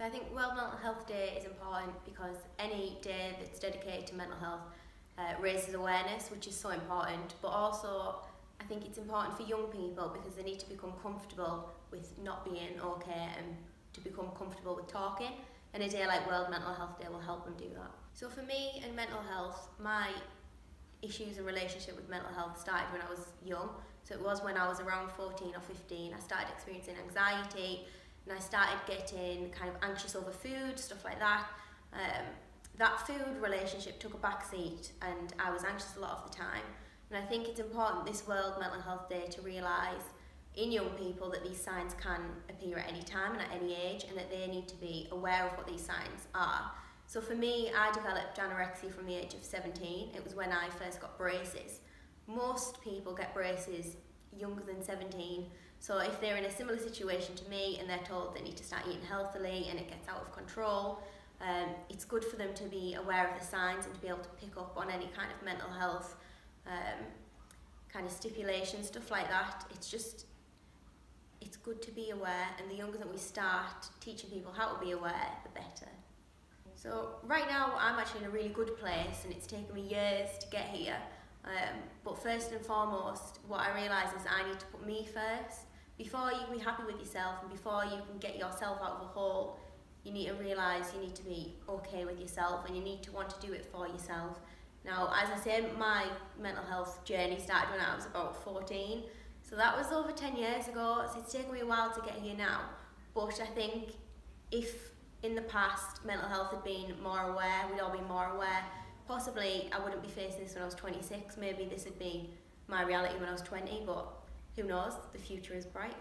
So I think World Mental Health Day is important because any day that's dedicated to mental health raises awareness, which is so important, but also I think it's important for young people because they need to become comfortable with not being okay and to become comfortable with talking, and a day like World Mental Health Day will help them do that. So for me and mental health, my issues and relationship with mental health started when I was young. So it was when I was around 14 or 15, I started experiencing anxiety and I started getting kind of anxious over food, stuff like that. That food relationship took a backseat and I was anxious a lot of the time. And I think it's important this World Mental Health Day to realise in young people that these signs can appear at any time and at any age, and that they need to be aware of what these signs are. So for me, I developed anorexia from the age of 17. It was when I first got braces. Most people get braces younger than 17. So if they're in a similar situation to me and they're told they need to start eating healthily and it gets out of control, it's good for them to be aware of the signs and to be able to pick up on any kind of mental health kind of stipulation, stuff like that. It's good to be aware, and the younger that we start teaching people how to be aware, the better. So right now I'm actually in a really good place and it's taken me years to get here. But first and foremost, what I realise is I need to put me first. Before you can be happy with yourself and before you can get yourself out of a hole, you need to realise you need to be okay with yourself and you need to want to do it for yourself. Now, as I said, my mental health journey started when I was about 14, so that was over 10 years ago, so it's taken me a while to get here now. But I think if in the past mental health had been more aware, we'd all be more aware, possibly I wouldn't be facing this when I was 26, maybe this would be my reality when I was 20, but who knows, the future is bright.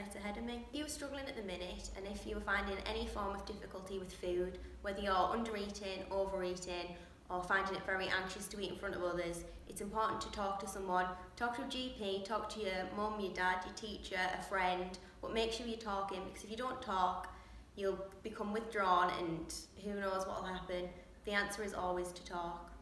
It's ahead of me. If you're struggling at the minute and if you're finding any form of difficulty with food, whether you're under-eating, overeating, or finding it very anxious to eat in front of others, it's important to talk to someone. Talk to a GP, talk to your mum, your dad, your teacher, a friend, but make sure you're talking, because if you don't talk, you'll become withdrawn and who knows what will happen. The answer is always to talk.